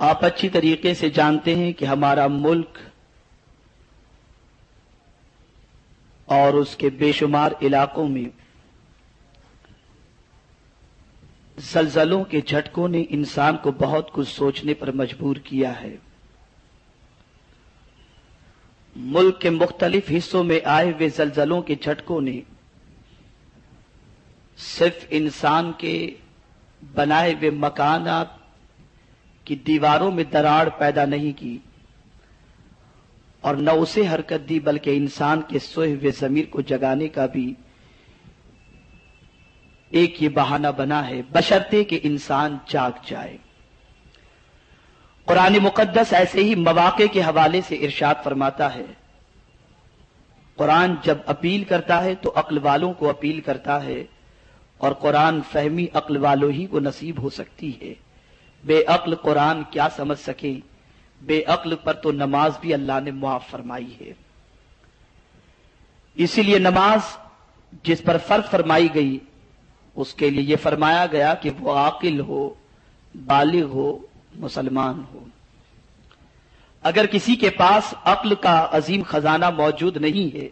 آپ اچھی طریقے سے جانتے ہیں کہ ہمارا ملک اور اس کے بے شمار علاقوں میں زلزلوں کے جھٹکوں نے انسان کو بہت کچھ سوچنے پر مجبور کیا ہے۔ ملک کے مختلف حصوں میں آئے ہوئے زلزلوں کے جھٹکوں نے صرف انسان کے بنائے ہوئے مکانات کی دیواروں میں دراڑ پیدا نہیں کی اور نہ اسے حرکت دی، بلکہ انسان کے سوئے ہوئے ضمیر کو جگانے کا بھی ایک یہ بہانہ بنا ہے، بشرطے کہ انسان جاگ جائے۔ قرآن مقدس ایسے ہی مواقع کے حوالے سے ارشاد فرماتا ہے، قرآن جب اپیل کرتا ہے تو عقل والوں کو اپیل کرتا ہے، اور قرآن فہمی عقل والوں ہی کو نصیب ہو سکتی ہے۔ بے عقل قرآن کیا سمجھ سکے؟ بے عقل پر تو نماز بھی اللہ نے معاف فرمائی ہے۔ اسی لیے نماز جس پر فرض فرمائی گئی اس کے لیے یہ فرمایا گیا کہ وہ عاقل ہو، بالغ ہو، مسلمان ہو۔ اگر کسی کے پاس عقل کا عظیم خزانہ موجود نہیں ہے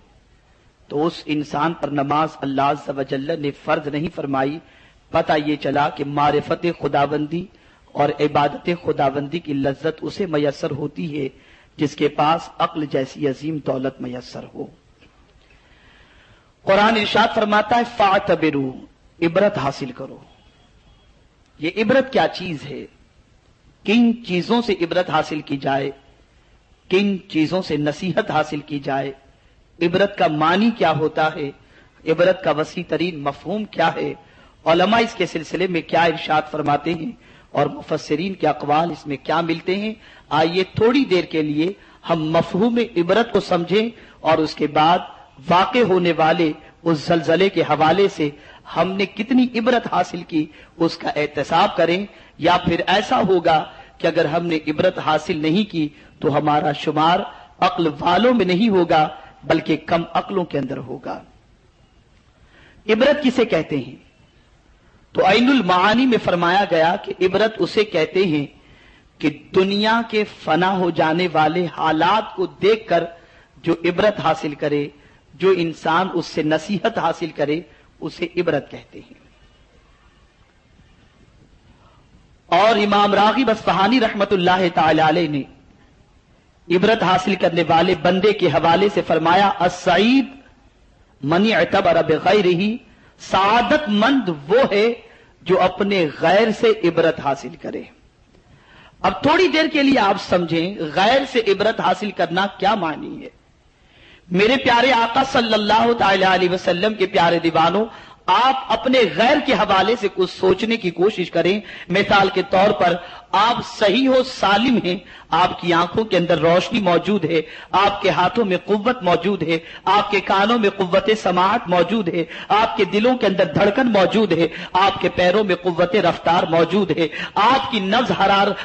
تو اس انسان پر نماز اللہ عز و جل نے فرض نہیں فرمائی۔ پتہ یہ چلا کہ معرفت خداوندی اور عبادت خداوندی کی لذت اسے میسر ہوتی ہے جس کے پاس عقل جیسی عظیم دولت میسر ہو۔ قرآن ارشاد فرماتا ہے فاعتبروا، عبرت حاصل کرو۔ یہ عبرت کیا چیز ہے؟ کن چیزوں سے عبرت حاصل کی جائے؟ کن چیزوں سے نصیحت حاصل کی جائے؟ عبرت کا معنی کیا ہوتا ہے؟ عبرت کا وسیع ترین مفہوم کیا ہے؟ علماء اس کے سلسلے میں کیا ارشاد فرماتے ہیں اور مفسرین کے اقوال اس میں کیا ملتے ہیں؟ آئیے تھوڑی دیر کے لیے ہم مفہوم عبرت کو سمجھیں اور اس کے بعد واقع ہونے والے اس زلزلے کے حوالے سے ہم نے کتنی عبرت حاصل کی اس کا احتساب کریں، یا پھر ایسا ہوگا کہ اگر ہم نے عبرت حاصل نہیں کی تو ہمارا شمار عقل والوں میں نہیں ہوگا بلکہ کم عقلوں کے اندر ہوگا۔ عبرت کسے کہتے ہیں؟ تو عین المعانی میں فرمایا گیا کہ عبرت اسے کہتے ہیں کہ دنیا کے فنا ہو جانے والے حالات کو دیکھ کر جو عبرت حاصل کرے، جو انسان اس سے نصیحت حاصل کرے، اسے عبرت کہتے ہیں۔ اور امام راغب اصفہانی رحمت اللہ تعالی علیہ نے عبرت حاصل کرنے والے بندے کے حوالے سے فرمایا السعید من اعتبر بغیرہ، سعادت مند وہ ہے جو اپنے غیر سے عبرت حاصل کرے۔ اب تھوڑی دیر کے لیے آپ سمجھیں غیر سے عبرت حاصل کرنا کیا معنی ہے۔ میرے پیارے آقا صلی اللہ تعالی علیہ وسلم کے پیارے دیوانوں، آپ اپنے غیر کے حوالے سے کچھ سوچنے کی کوشش کریں۔ مثال کے طور پر آپ صحیح و سالم ہیں، آپ کی آنکھوں کے اندر روشنی موجود ہے، آپ کے ہاتھوں میں قوت موجود ہے، آپ کے کانوں میں قوت سماعت موجود ہے، آپ کے دلوں کے اندر دھڑکن موجود ہے، آپ کے پیروں میں قوت رفتار موجود ہے، آپ کی نبض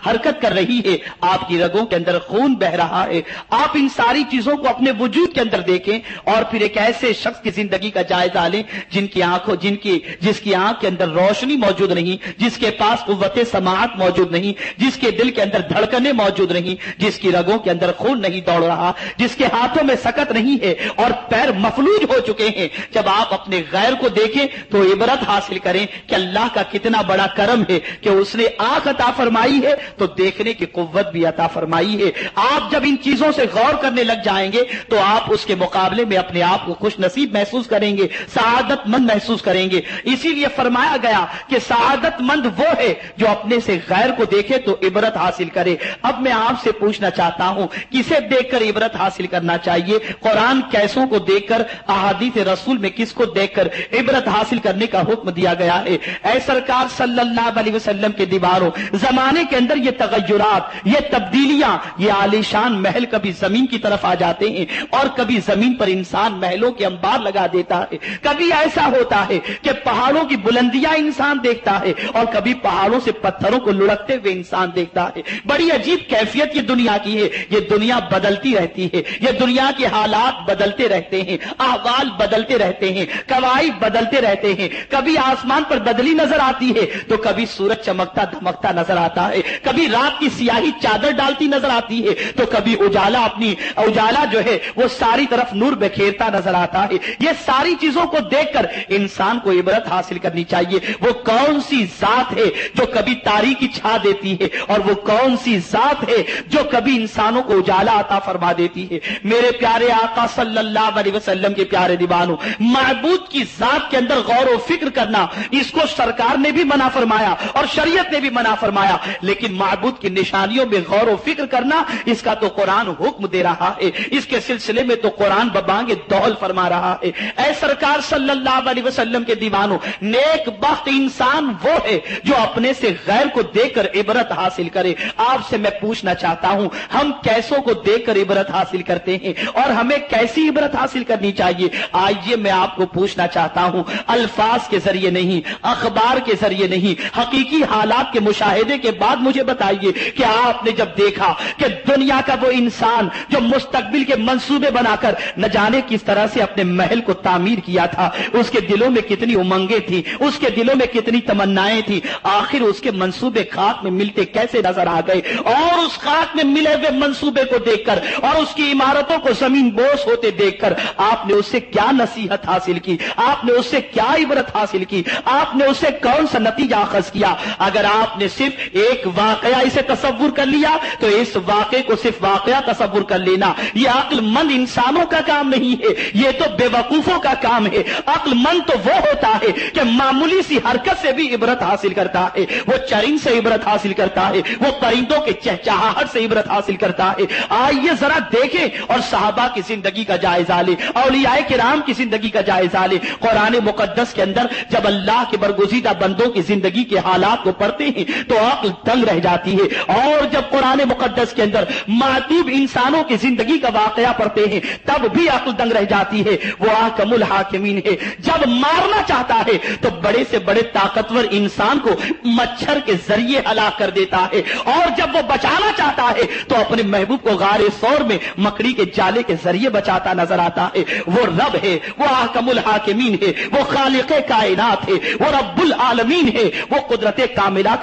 حرکت کر رہی ہے، آپ کی رگوں کے اندر خون بہ رہا ہے۔ آپ ان ساری چیزوں کو اپنے وجود کے اندر دیکھیں اور پھر ایک ایسے شخص کی زندگی کا جائزہ لیں جس کی آنکھ کے اندر روشنی موجود نہیں، جس کے پاس قوت سماعت موجود نہیں، جس کے دل کے اندر دھڑکنیں موجود نہیں، جس کی رگوں کے اندر خون نہیں دوڑ رہا، جس کے ہاتھوں میں سکت نہیں ہے اور پیر مفلوج ہو چکے ہیں۔ جب آپ اپنے غیر کو دیکھیں تو عبرت حاصل کریں کہ اللہ کا کتنا بڑا کرم ہے کہ اس نے آنکھ عطا فرمائی ہے تو دیکھنے کی قوت بھی عطا فرمائی ہے۔ آپ جب ان چیزوں سے غور کرنے لگ جائیں گے تو آپ اس کے مقابلے میں اپنے آپ کو خوش نصیب محسوس کریں گے، سعادت مند محسوس کریں گے۔ اسی لیے فرمایا گیا کہ سعادت مند وہ ہے جو اپنے سے غیر کو دیکھے تو عبرت حاصل کرے۔ اب میں آپ سے پوچھنا چاہتا ہوں کسے دیکھ کر عبرت حاصل کرنا چاہیے؟ قرآن کیسوں کو دیکھ کر، احادیث رسول میں کس کو دیکھ کر عبرت حاصل کرنے کا حکم دیا گیا ہے؟ اے سرکار صلی اللہ علیہ وسلم کے دیواروں، زمانے کے اندر یہ تغیرات، یہ تبدیلیاں، یہ عالیشان محل کبھی زمین کی طرف آ جاتے ہیں اور کبھی زمین پر انسان محلوں کے انبار لگا دیتا ہے۔ کبھی ایسا ہوتا ہے کہ پہاڑوں کی بلندیاں انسان دیکھتا ہے اور کبھی پہاڑوں سے پتھروں کو لڑکتے ہوئے انسان دیکھتا ہے۔ بڑی عجیب کیفیت یہ دنیا کی ہے، یہ دنیا بدلتی رہتی ہے، یہ دنیا کے حالات بدلتے رہتے ہیں، احوال بدلتے رہتے ہیں، قواعد بدلتے رہتے ہیں۔ کبھی آسمان پر بدلی نظر آتی ہے تو کبھی سورج چمکتا دھمکتا نظر آتا ہے، کبھی رات کی سیاہی چادر ڈالتی نظر آتی ہے تو کبھی اجالا جو ہے وہ ساری طرف نور بکھیرتا نظر آتا ہے۔ یہ ساری چیزوں کو دیکھ کر انسان کو عبرت حاصل کرنی چاہیے۔ وہ کون سی ذات ہے جو کبھی تاریکی چھا دیتی ہے اور وہ کون سی ذات ہے جو کبھی انسانوں کو اجالا عطا فرما دیتی ہے۔ میرے پیارے آقا صلی اللہ علیہ وسلم کے پیارے دیوانوں، معبود کی ذات کے اندر غور و فکر کرنا، اس کو سرکار نے بھی منع فرمایا اور شریعت نے بھی منع فرمایا، لیکن معبود کی نشانیوں میں غور و فکر کرنا، اس کا تو قرآن حکم دے رہا ہے، اس کے سلسلے میں تو قرآن ببانگ دہل فرما رہا ہے۔ اے سرکار صلی اللہ علیہ وسلم کے دیوانوں، نیک بخت انسان وہ ہے جو اپنے سے غیر کو دیکھ کر عبرت حاصل کرے۔ آپ سے میں پوچھنا چاہتا ہوں، ہم کیسوں کو دیکھ کر عبرت حاصل کرتے ہیں اور ہمیں کیسی عبرت حاصل کرنی چاہیے؟ آئیے میں آپ کو پوچھنا چاہتا ہوں، الفاظ کے ذریعے نہیں، اخبار کے ذریعے نہیں، حقیقی حالات کے مشاہدے کے بعد مجھے بتائیے کہ آپ نے جب دیکھا کہ دنیا کا وہ انسان جو مستقبل کے منصوبے بنا کر نہ جانے کس طرح سے اپنے محل کو تعمیر کیا تھا، اس کے دلوں میں کتنی امنگیں تھیں، اس کے دلوں میں کتنی تمنائیں تھیں، آخر اس کے منصوبے خاک میں ملتے کیسے نظر آ گئے؟ اور اس خاک میں ملے ہوئے منصوبے کو دیکھ کر اور اس کی عمارتوں کو زمین بوس ہوتے دیکھ کر آپ نے اس سے کیا نصیحت حاصل کی؟ آپ نے اس سے کیا عبرت حاصل کی؟ آپ نے اس سے کون سا نتیجہ اخذ کیا؟ اگر آپ نے صرف ایک واقعہ اسے تصور کر لیا تو اس واقعے کو صرف واقعہ تصور کر لینا یہ عقل مند انسانوں کا کام نہیں ہے، یہ تو بے وقوفوں کا کام ہے۔ عقل مند تو وہ ہوتا ہے کہ معمولی سی حرکت سے بھی عبرت حاصل کرتا ہے، وہ چرند سے عبرت حاصل کرتا ہے، وہ پرندوں کے چہچہاہٹ سے عبرت حاصل کرتا ہے۔ آئیے ذرا دیکھیں اور صحابہ کی زندگی کا جائزہ لیں، اولیاء کرام کی زندگی کا جائزہ لیں۔ قرآن مقدس کے اندر جب اللہ کے برگزیدہ بندوں کی زندگی کے حالات کو پڑھتے ہیں تو عقل دنگ رہ جاتی ہے، اور جب قرآن مقدس کے اندر معتوب انسانوں کی زندگی کا واقعہ پڑھتے ہیں تب بھی عقل دنگ رہ جاتی ہے۔ وہ احکم الحاکمین ہے، جب مارنا چاہتا ہے تو بڑے سے بڑے طاقتور انسان کو مچھر کے ذریعے ہلاک کر دیتا ہے، اور جب وہ بچانا چاہتا ہے تو اپنے محبوب کو غار ثور میں مکڑی کے جالے کے ذریعے بچاتا نظر آتا ہے۔ وہ رب ہے، وہ احکم الحاکمین ہے، وہ خالق کائنات ہے، وہ رب العالمین ہے، وہ قدرت کاملہ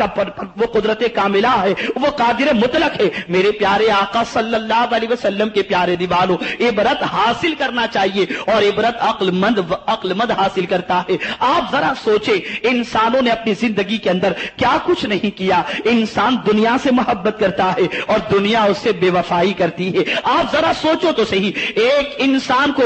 ہے، وہ قادر مطلق ہے۔ میرے پیارے آقا صلی اللہ علیہ وسلم کے پیارے دیوانوں، عبرت حاصل کرنا چاہیے، اور عبرت عقل مند حاصل کرتا ہے۔ آپ ذرا سوچیں، انسانوں نے اپنی زندگی کے اندر کیا کچھ نہیں کیا۔ انسان دنیا سے محبت کرتا ہے اور دنیا اس سے بے وفائی کرتی ہے۔ آپ ذرا سوچو تو صحیح، ایک انسان کو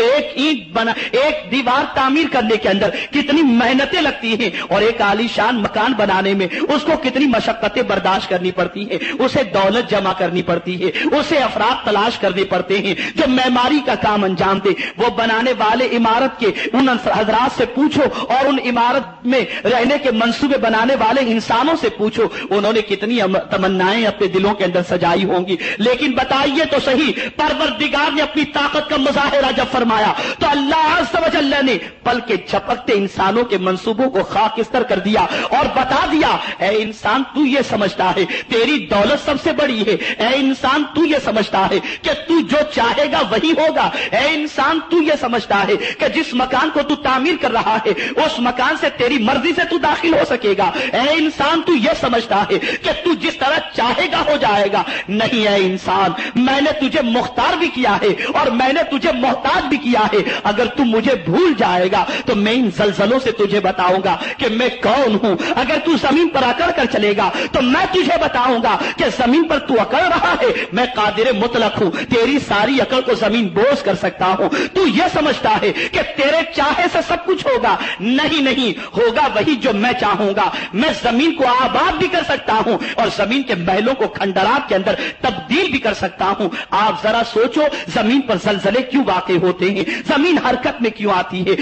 ایک دیوار تعمیر کرنے کے اندر کتنی محنتیں لگتی ہیں، اور ایک عالیشان مکان بنانے میں اس کو کتنی مشقتیں برداشت کرنی پڑتی ہیں، اسے دولت جمع کرنی پڑتی ہے، اسے افراد تلاش کرنے پڑتے ہیں جو معماری کا کام انجام دے۔ وہ بنانے والے عمارت کے ان حضرات سے پوچھو اور ان عمارت میں رہنے کے منصوبے بنانے والے انسانوں سے پوچھو، انہوں نے کتنی تمنائیں اپنے دلوں کے اندر سجائی ہوں گی۔ لیکن بتائیے تو صحیح، پروردگار نے اپنی طاقت کا مظاہرہ جب فرمایا تو اللہ عز و جل نے پل کے جھپکتے انسانوں کے منصوبوں کو خاکستر کر دیا اور بتا دیا، اے انسان تو یہ سمجھتا ہے تیری دولت سب سے بڑی ہے، اے انسان تو یہ سمجھتا ہے کہ تو جو چاہے گا وہی ہوگا، اے انسان تو یہ سمجھتا ہے کہ جس مکان کو تو تعمیر کر رہا ہے اس مکان سے تیری مرضی سے تو داخل ہو سکے گا، اے انسان تو یہ سمجھتا ہے کہ تو جس طرح چاہے گا ہو جائے گا۔ نہیں اے انسان، میں نے تجھے مختار بھی کیا ہے اور میں نے تجھے محتاج بھی کیا ہے۔ اگر تو مجھے بھول جائے گا تو میں ان زلزلوں سے تجھے بتاؤں گا کہ میں کون ہوں۔ اگر تو زمین پر اکڑ کر چلے گا تو میں تجھے بتاؤں گا کہ زمین پر تو اکڑ رہا ہے، میں قادر مطلق ہوں، تیری ساری عقل کو زمین بوس کر سکتا ہوں۔ تو یہ سمجھتا ہے کہ تیرے چاہے سے سب کچھ ہوگا، نہیں ہوگا وہی جو میں چاہوں گا۔ میں زمین کو آباد بھی کر سکتا ہوں اور زمین کے محلوں کو کھنڈرات کے اندر تبدیل بھی کر سکتا ہوں۔ آپ ذرا سوچو، زمین پر زلزلے کیوں واقع ہوتے ہیں؟ زمین حرکت میں کیوں آتی ہے؟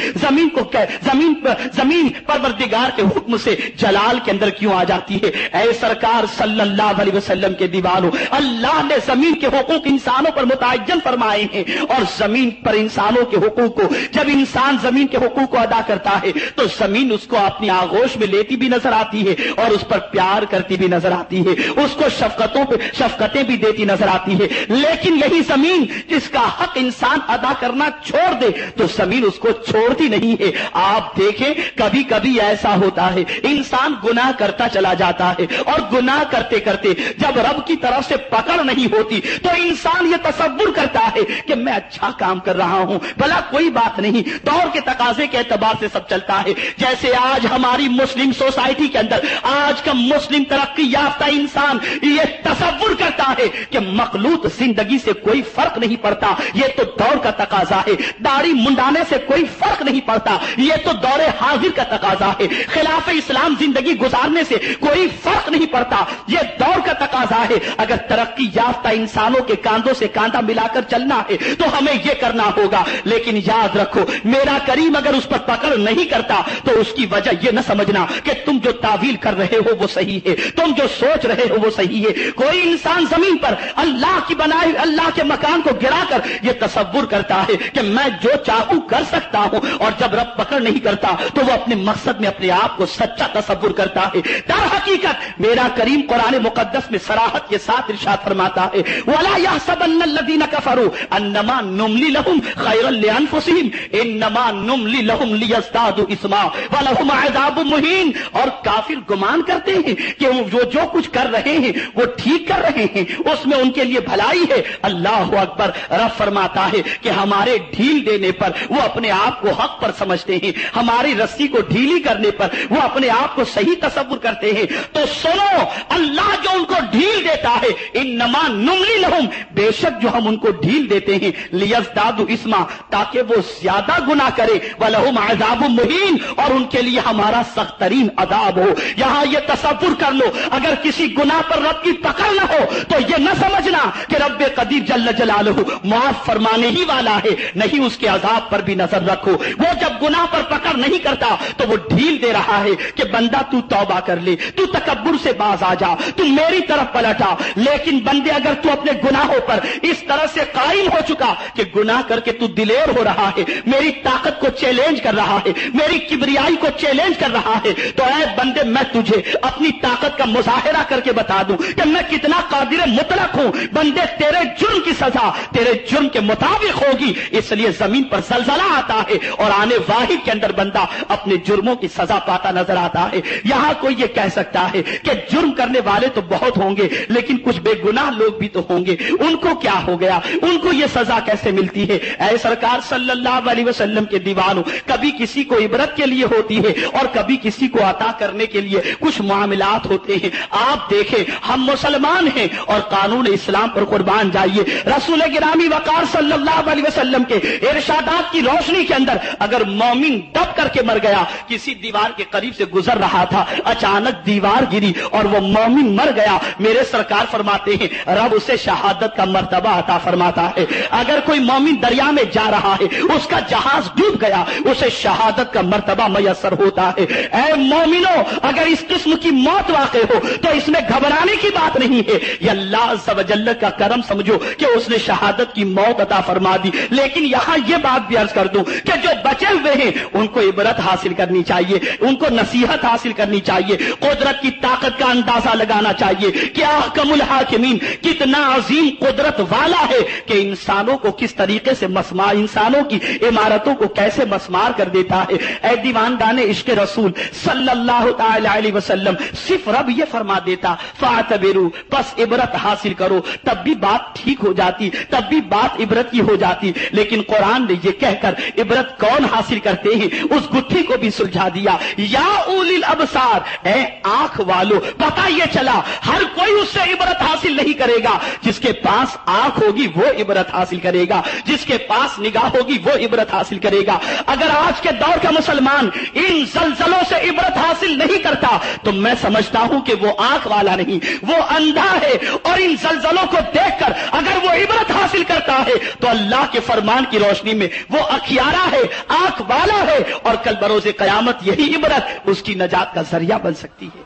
زمین پروردگار کے حکم سے جلال کے اندر کیوں آ جاتی ہے؟ اے سرکار صلی اللہ علیہ وسلم کے دیوانوں، اللہ نے زمین کے حقوق انسانوں پر متعین فرمائے ہیں، اور زمین پر انسانوں کے حقوق کو جب انسان زمین کے حقوق کو ادا کرتا ہے تو زمین اس کو اپنی آغوش میں لیتی بھی نظر آتی ہے اور اس پر پیار کرتی بھی نظر آتی ہے، اس کو شفقتیں بھی دیتی نظر آتی ہے۔ لیکن یہی زمین جس کا حق انسان ادا کرنا چھوڑ دے تو زمین اس کو چھوڑتی نہیں ہے۔ آپ دیکھیں کبھی کبھی ایسا ہوتا ہے انسان گناہ کرتا چلا جاتا ہے اور گناہ کرتے کرتے جب رب کی طرف سے پکڑ نہیں ہوتی تو انسان یہ تصور کرتا ہے کہ میں اچھا کام کر رہا ہوں، بھلا کوئی بات نہیں، دور کے تقاضے کے اعتبار سے سب چلتا ہے۔ جیسے آج ہماری مسلم سوسائٹی کے اندر آج کا مسلم ترقی یافتہ انسان یہ تصور کرتا ہے کہ مخلوط زندگی سے کوئی فرق نہیں پڑتا، یہ تو دور کا تقاضا ہے، داڑھی منڈانے سے کوئی فرق نہیں پڑتا، یہ تو دور حاضر کا تقاضا ہے، خلاف اسلام زندگی گزارنے سے کوئی فرق نہیں پڑتا، یہ دور کا تقاضا ہے۔ اگر ترقی یافتہ انسانوں کے کاندھوں سے کاندھا ملا کر چلنا ہے تو ہمیں یہ کرنا ہوگا، لیکن یاد رکھو میرا کریم اگر اس پر پکڑ نہیں کرتا تو اس کی وجہ یہ نہ سمجھنا کہ تم جو تعویل کر رہے ہو وہ صحیح ہے، تم جو سوچ رہے ہو وہ صحیح ہے۔ کوئی انسان زمین پر اللہ کی بنائے اللہ کے مکان کو گرا کر یہ تصور کرتا ہے کہ میں جو چاہوں کر سکتا ہوں، اور جب رب پکڑ نہیں کرتا تو وہ اپنے مقصد میں اپنے آپ کو سچا تصور کرتا ہے۔ در حقیقت میرا کریم قرآن مقدس میں صراحت کے ساتھ ارشاد فرماتا ہے وَلَا يَحْسَبَنَّ الَّذِينَ كَفَرُوا أَنَّمَا نُمْلِي لَهُمْ خَيْرًا لِأَنفُسِهِمْ إِنَّمَا نُمْلِي لَهُمْ لِيَزْدَادُوا إِثْمًا وَلَهُمْ عَذَابٌ مُهِينٌ۔ اور کافر گمان کرتے ہیں کہ وہ جو کچھ کر رہے ہیں وہ ٹھیک کر رہے ہیں، اس میں ان کے لیے بھلائی ہے۔ اللہ اکبر۔ رب فرماتا ہے کہ ہمارے ڈھیل دینے پر وہ اپنے آپ کو حق پر سمجھتے ہیں، ہماری رسی کو ڈھیلی کرنے پر وہ اپنے آپ کو صحیح تصور کرتے ہیں۔ تو سنو اللہ جو ان کو ڈھیل دیتا ہے انما نملی لہم، بے شک جو ہم ان کو ڈھیل دیتے ہیں لیزدادوا اثما، تاکہ وہ زیادہ گناہ کرے، ولہم عذاب مہین، اور ان کے لیے ہمارا سخت ترین عذاب ہو۔ یہاں یہ تصور کر لو اگر کسی گناہ پر رب کی پکڑ نہ ہو تو یہ نہ سمجھنا کہ رب قدیر جل جلالہ معاف فرمانے ہی والا ہے، نہیں، اس کے عذاب پر بھی نظر رکھو۔ وہ جب گناہ پر پکڑ نہیں کرتا تو وہ ڈھیل دے رہا ہے کہ بندہ تو توبہ کر لے، تو تکبر سے باز آ جا، تو میری طرف پلٹا۔ لیکن بندے اگر تو اپنے گناہوں پر اس طرح سے قائم ہو چکا کہ گناہ کر کے تو دلیر ہو رہا ہے، میری طاقت کو چیلنج کر رہا ہے، میری کبریائی کو چیلنج کر رہا ہے، تو اے بندے میں تجھے اپنی طاقت کا مظاہرہ کر کے بتا دوں کہ میں کتنا قادر مطلق ہوں۔ بندے تیرے جرم کی سزا تیرے جرم کے مطابق ہوگی، اس لیے زمین پر زلزلہ آتا ہے اور آنے واحد کے اندر بندہ اپنے جرموں کی سزا پاتا نظر آتا ہے۔ یہاں کوئی یہ کہہ سکتا ہے کہ جرم کرنے والے تو بہت ہوں گے لیکن کچھ بے گناہ لوگ بھی تو ہوں گے، ان کو کیا ہو گیا، ان کو یہ سزا کیسے ملتی ہے؟ اے سرکار صلی اللہ علیہ وسلم کے دیوانوں، کبھی کسی کو عبرت کے لیے ہوتی ہے اور کبھی کسی کو عطا کرنے کے لیے کچھ معاملات ہوتے ہیں۔ آپ دیکھیں ہم مسلمان ہیں اور قانون اسلام پر قربان جائیے، رسول گرامی وقار صلی اللہ علیہ وسلم کے ارشادات کی روشنی کے اندر اگر مومن دب کر کے مر گیا، کسی دیوار کے قریب سے گزر رہا تھا، اچانک دیوار گری اور وہ مومن مر گیا، میرے سرکار فرماتے ہیں رب اسے شہادت کا مرتبہ عطا فرماتا ہے۔ اگر کوئی مومن دریا میں جا رہا ہے، اس کا جہاز ڈوب گیا، اسے شہادت کا مرتبہ میسر ہوتا ہے۔ اے مومنو، اگر اس قسم کی موت واقع ہو تو اس میں گھبرانے کی بات نہیں ہے، یہ اللہ عز و جل کا کرم سمجھو کہ اس نے شہادت کی موت عطا فرما دی۔ لیکن یہاں یہ بات بھی عرض کر دوں کہ جو بچے ہوئے ہیں ان کو عبرت حاصل کرنی چاہیے، ان کو نصیحت حاصل کرنی چاہیے، قدرت کی طاقت کا اندازہ لگانا چاہیے کہ احکم الحاکمین کتنا عظیم قدرت والا ہے کہ انسانوں کو کس طریقے سے مسمار، انسانوں کی عمارتوں کو کیسے مسمار کر دیتا ہے۔ اے دیوانگان عشق رسول صلی اللہ تعالی علیہ وسلم، صرف رب یہ فرما دیتا فاعتبروا، بس عبرت حاصل کرو، تب بھی بات ٹھیک ہو جاتی، تب بھی بات عبرت کی ہو جاتی۔ لیکن قرآن نے یہ کہہ کر عبرت کون حاصل کرتے ہیں اس گتھی کو بھی سلجھا دیا، یا اولی الابصار، اے آنکھ والو، پتہ یہ چلا ہر کوئی اس سے عبرت حاصل نہیں کرے گا، جس کے پاس آنکھ ہوگی وہ عبرت حاصل کرے گا، جس کے پاس نگاہ ہوگی وہ عبرت حاصل کرے گا۔ اگر آج کے دور کا مسلمان ان زلزلوں سے عبرت حاصل نہیں کرتا تو میں سمجھتا ہوں کہ وہ آنکھ والا نہیں، وہ اندھا ہے، اور ان زلزلوں کو دیکھ کر اگر وہ عبرت حاصل کرتا ہے تو اللہ کے فرمان کی روشنی میں وہ اخیارہ ہے، آنکھ والا ہے، اور کل بروز قیامت یہی عبرت اس کی نجات کا ذریعہ بن سکتی ہے۔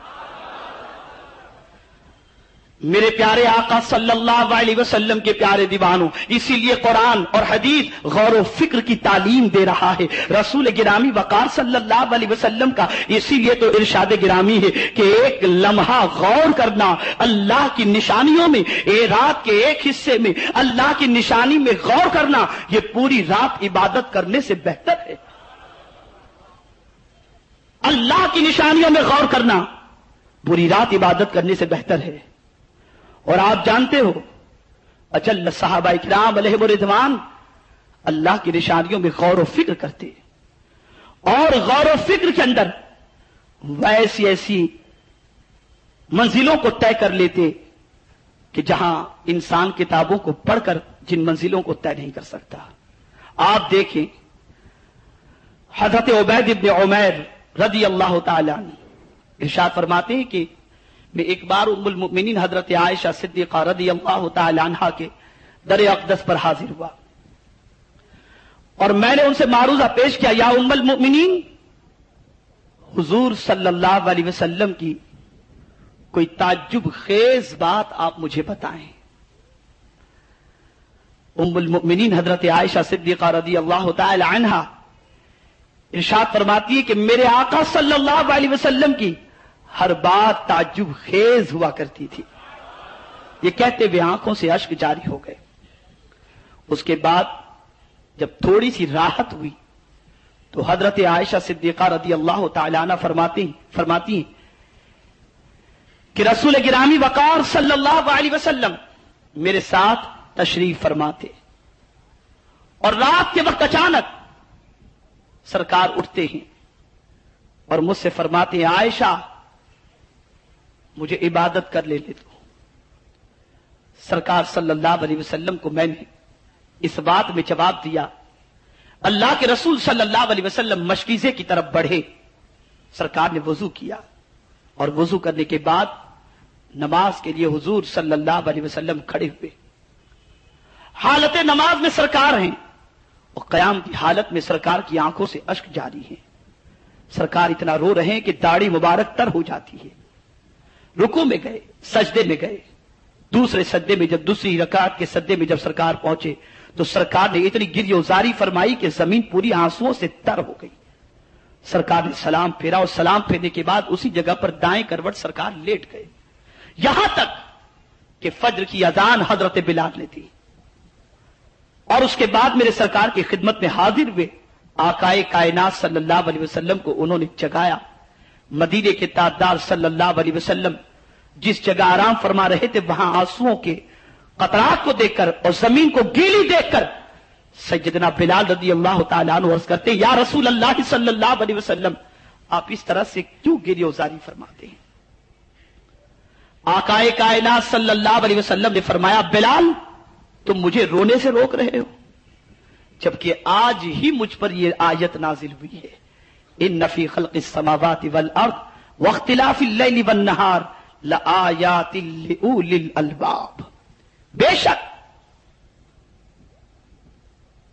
میرے پیارے آقا صلی اللہ علیہ وسلم کے پیارے دیوانوں، اسی لیے قرآن اور حدیث غور و فکر کی تعلیم دے رہا ہے۔ رسول گرامی وقار صلی اللہ علیہ وسلم کا اسی لیے تو ارشاد گرامی ہے کہ ایک لمحہ غور کرنا اللہ کی نشانیوں میں، رات کے ایک حصے میں اللہ کی نشانی میں غور کرنا، یہ پوری رات عبادت کرنے سے بہتر ہے۔ اللہ کی نشانیوں میں غور کرنا پوری رات عبادت کرنے سے بہتر ہے۔ اور آپ جانتے ہو اجل صحابہ کرام علیہم الرضوان اللہ کی نشانیوں میں غور و فکر کرتے، اور غور و فکر کے اندر ویسی ایسی منزلوں کو طے کر لیتے کہ جہاں انسان کتابوں کو پڑھ کر جن منزلوں کو طے نہیں کر سکتا۔ آپ دیکھیں حضرت عبید ابن عمیر رضی اللہ تعالی عنہ ارشاد فرماتے ہیں کہ میں ایک بار ام المؤمنین حضرت عائشہ صدیقہ رضی اللہ تعالی عنہا کے در اقدس پر حاضر ہوا، اور میں نے ان سے معروضہ پیش کیا، یا ام المؤمنین، حضور صلی اللہ علیہ وسلم کی کوئی تعجب خیز بات آپ مجھے بتائیں۔ ام المؤمنین حضرت عائشہ صدیقہ رضی اللہ تعالی عنہا ارشاد فرماتی ہے کہ میرے آقا صلی اللہ علیہ وسلم کی ہر بات تعجب خیز ہوا کرتی تھی۔ یہ کہتے ہوئے آنکھوں سے اشک جاری ہو گئے۔ اس کے بعد جب تھوڑی سی راحت ہوئی تو حضرت عائشہ صدیقہ رضی اللہ تعالی عنہ فرماتی ہیں کہ رسول گرامی وقار صلی اللہ علیہ وسلم میرے ساتھ تشریف فرماتے، اور رات کے وقت اچانک سرکار اٹھتے ہیں اور مجھ سے فرماتے ہیں، عائشہ مجھے عبادت کر لے تو۔ سرکار صلی اللہ علیہ وسلم کو میں نے اس بات میں جواب دیا، اللہ کے رسول صلی اللہ علیہ وسلم مشکیزے کی طرف بڑھے، سرکار نے وضو کیا، اور وضو کرنے کے بعد نماز کے لیے حضور صلی اللہ علیہ وسلم کھڑے ہوئے، حالت نماز میں سرکار ہیں، اور قیام کی حالت میں سرکار کی آنکھوں سے اشک جاری ہیں۔ سرکار اتنا رو رہے ہیں کہ داڑھی مبارک تر ہو جاتی ہے۔ رکوع میں گئے، سجدے میں گئے، دوسرے سجدے میں جب دوسری رکعت کے سجدے میں جب سرکار پہنچے تو سرکار نے اتنی گریہ وزاری فرمائی کہ زمین پوری آنسوؤں سے تر ہو گئی۔ سرکار نے سلام پھیرا، اور سلام پھیرنے کے بعد اسی جگہ پر دائیں کروٹ سرکار لیٹ گئے، یہاں تک کہ فجر کی اذان حضرت بلال نے دی، اور اس کے بعد میرے سرکار کی خدمت میں حاضر ہوئے، آقائے کائنات صلی اللہ علیہ وسلم کو انہوں نے جگایا۔ مدینے کے تاجدار صلی اللہ علیہ وسلم جس جگہ آرام فرما رہے تھے وہاں آنسوؤں کے قطرات کو دیکھ کر اور زمین کو گیلی دیکھ کر سیدنا بلال رضی اللہ تعالیٰ عنہ عرض کرتے، یا رسول اللہ صلی اللہ علیہ وسلم، آپ اس طرح سے کیوں گریہ وزاری فرماتے ہیں؟ آقائے کائنات صلی اللہ علیہ وسلم نے فرمایا، بلال تم مجھے رونے سے روک رہے ہو، جبکہ آج ہی مجھ پر یہ آیت نازل ہوئی ہے، ان فی خلق السماوات والارض واختلاف اللیل والنہار لآیات لأولی الالباب۔ بے شک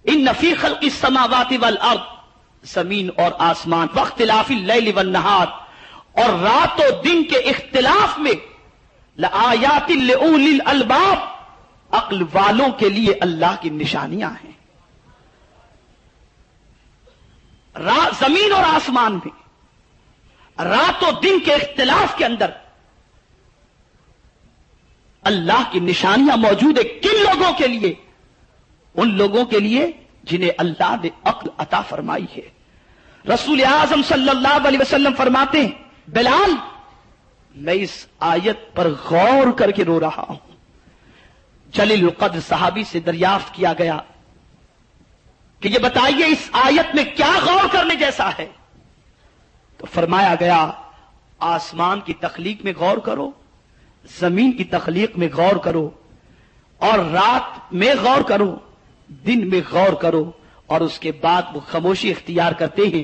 ان فی خلق السماوات والارض، زمین اور آسمان، واختلاف اللیل والنہار، اور رات و دن کے اختلاف میں، لآیات لأولی الالباب، عقل والوں کے لیے اللہ کی نشانیاں ہیں۔ زمین اور آسمان میں رات و دن کے اختلاف کے اندر اللہ کی نشانیاں موجود ہے۔ کن لوگوں کے لیے؟ ان لوگوں کے لیے جنہیں اللہ نے عقل عطا فرمائی ہے۔ رسول اعظم صلی اللہ علیہ وسلم فرماتے ہیں، بلال میں اس آیت پر غور کر کے رو رہا ہوں۔ جلیل القدر صحابی سے دریافت کیا گیا کہ یہ بتائیے اس آیت میں کیا غور کرنے جیسا ہے؟ تو فرمایا گیا، آسمان کی تخلیق میں غور کرو، زمین کی تخلیق میں غور کرو، اور رات میں غور کرو، دن میں غور کرو، اور اس کے بعد وہ خاموشی اختیار کرتے ہیں،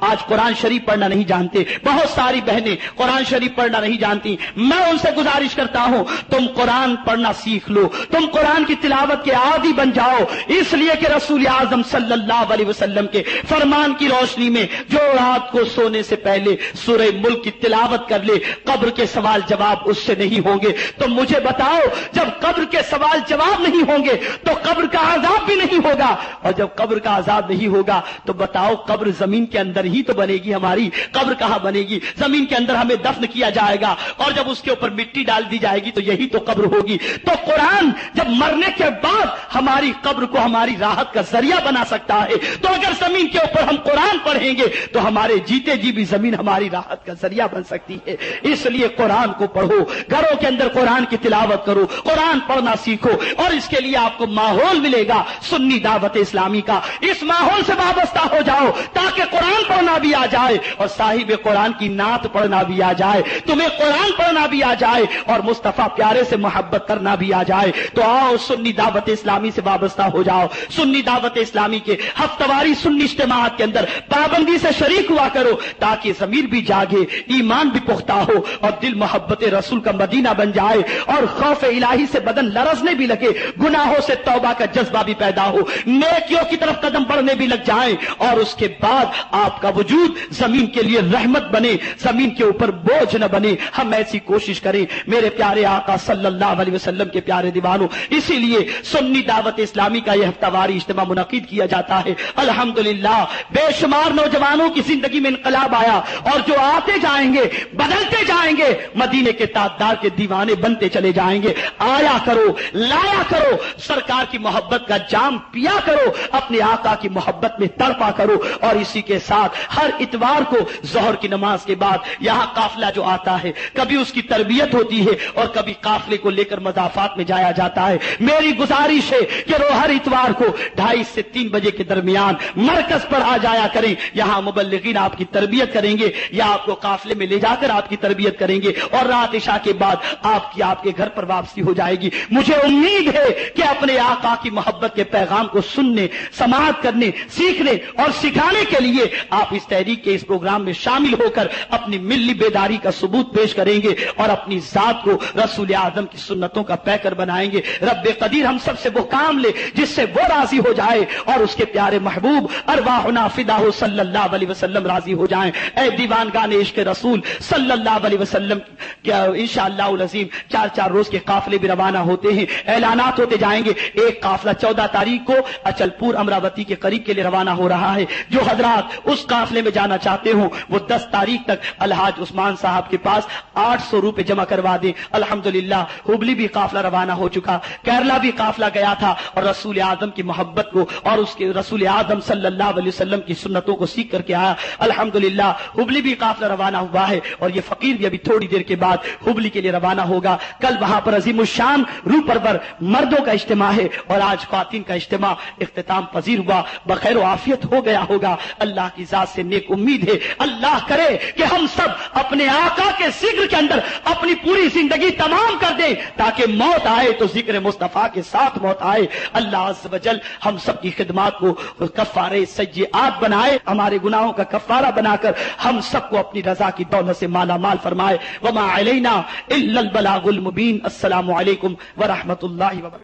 آج قرآن شریف پڑھنا نہیں جانتے، بہت ساری بہنیں قرآن شریف پڑھنا نہیں جانتی. میں ان سے گزارش کرتا ہوں تم قرآن پڑھنا سیکھ لو، تم قرآن کی تلاوت کے عادی بن جاؤ، اس لیے کہ رسول اعظم صلی اللہ علیہ وسلم کے فرمان کی روشنی میں جو رات کو سونے سے پہلے سورہ ملک کی تلاوت کر لے قبر کے سوال جواب اس سے نہیں ہوں گے. تو مجھے بتاؤ جب قبر کے سوال جواب نہیں ہوں گے تو قبر کا عذاب بھی نہیں ہوگا، اور جب قبر کا عذاب نہیں ہوگا تو بتاؤ قبر زمین کے اندر ہی تو بنے گی، ہماری قبر کہاں بنے گی؟ زمین کے اندر ہمیں دفن کیا جائے گا اور جب اس کے اوپر مٹی ڈال دی جائے گی تو یہی تو قبر ہوگی. تو قرآن جب مرنے کے بعد ہماری قبر کو ہماری راحت کا ذریعہ بنا سکتا ہے، تو اگر زمین کے اوپر ہم قرآن پڑھیں گے تو ہمارے جیتے جی بھی زمین ہماری راحت کا ذریعہ بن سکتی ہے. اس لیے قرآن کو پڑھو، گھروں کے اندر قرآن کی تلاوت کرو، قرآن پڑھنا سیکھو، اور اس کے لیے آپ کو ماحول ملے گا سنی دعوت اسلامی کا. اس ماحول سے وابستہ ہو جاؤ تاکہ قرآن پڑھنا بھی آ جائے اور صاحب قرآن کی نعت پڑھنا بھی آ جائے، تمہیں قرآن پڑھنا بھی آ جائے اور مصطفیٰ پیارے سے محبت کرنا بھی آ جائے. تو آؤ سنی دعوت اسلامی سے وابستہ ہو جاؤ. سنی دعوت اسلامی کے ہفتواری سنی اجتماعات کے اندر پابندی سے شریک ہوا کرو تاکہ ضمیر بھی جاگے، ایمان بھی پختہ ہو اور دل محبت رسول کا مدینہ بن جائے اور خوف الہی سے بدن لرزنے بھی لگے، گناہوں سے توبہ کا جذبہ بھی پیدا ہو، نیکیوں کی طرف قدم بڑھنے بھی لگ جائیں، اور اس کے بعد آپ کا وجود زمین کے لیے رحمت بنے، زمین کے اوپر بوجھ نہ بنے. ہم ایسی کوشش کریں میرے پیارے آقا صلی اللہ علیہ وسلم کے پیارے دیوانوں. اسی لیے سنی دعوت اسلامی کا یہ ہفتہ واری اجتماع منعقد کیا جاتا ہے. الحمدللہ بے شمار نوجوانوں کی زندگی میں انقلاب آیا اور جو آتے جائیں گے بدلتے جائیں گے، مدینے کے تاجدار کے دیوانے بنتے چلے جائیں گے. آیا کرو، لایا کرو، سرکار کی محبت کا جام پیا کرو، اپنے آقا کی محبت میں تڑپا کرو. اور اسی کے ساتھ ہر اتوار کو ظہر کی نماز کے بعد یہاں قافلہ جو آتا ہے، کبھی اس کی تربیت ہوتی ہے اور کبھی قافلے کو لے کر مضافات میں جایا جاتا ہے. میری گزارش ہے کہ ہر اتوار کو 2:30 سے 3 بجے کے درمیان مرکز پر آ جایا کریں. یہاں مبلغین آپ کی تربیت کریں گے یا آپ کو قافلے میں لے جا کر آپ کی تربیت کریں گے اور رات عشاء کے بعد آپ کے گھر پر واپسی ہو جائے گی. مجھے امید ہے کہ اپنے آقا کی محبت کے پیغام کو سننے، سماعت کرنے، سیکھنے اور سکھانے کے لیے آپ اس تحریک کے اس پروگرام میں شامل ہو کر اپنی ملی بیداری کا ثبوت پیش کریں گے اور اپنی ذات کو رسول اعظم کی سنتوں کا پیکر بنائیں گے. رب قدیر ہم سب سے وہ کام لے جس سے وہ راضی ہو جائے اور اس کے پیارے محبوب ارواحنا فداہ صلی اللہ علیہ وسلم راضی ہو جائیں. اے دیوانگان عشق رسول صلی اللہ علیہ وسلم، انشاءاللہ العظیم 4 روز کے قافلے بھی روانہ ہوتے ہیں، اعلانات ہوتے جائیں گے. ایک قافلہ 14 تاریخ کو اچل پور امراوتی کے قریب کے لیے روانہ ہو رہا ہے. جو حضرات اس قافلے میں جانا چاہتے ہوں وہ 10 تاریخ تک الحاج عثمان صاحب کے پاس 800 روپے جمع کروا دیں. الحمدللہ ہبلی بھی قافلہ روانہ ہو چکا، کیرلا بھی قافلہ گیا تھا اور رسول اعظم کی محبت کو اور اس کے رسول اعظم صلی اللہ علیہ وسلم کی سنتوں کو سیکھ کر کے آیا. الحمدللہ ہبلی بھی قافلہ روانہ ہوا ہے اور یہ فقیر بھی ابھی تھوڑی دیر کے بعد ہبلی کے لیے روانہ ہوگا. کل وہاں پر عظیم الشان روح پرور مردوں کا اجتماع ہے اور آج خواتین کا اجتماع اختتام پذیر ہوا، بخیر و عافیت ہو گیا ہوگا. اللہ کی ذات سے نیک امید ہے اللہ کرے کہ ہم سب اپنے آقا کے ذکر کے اندر اپنی پوری زندگی تمام کر دیں تاکہ موت آئے تو ذکر مصطفیٰ کے ساتھ موت آئے. اللہ عز و جل ہم سب کی خدمات کو کفارے سیئات بنائے، ہمارے گناہوں کا کفارہ بنا کر ہم سب کو اپنی رضا کی دولت سے مالا مال فرمائے. وما علینا الا البلاغ المبین. السلام علیکم ورحمۃ اللہ وبرکاتہ.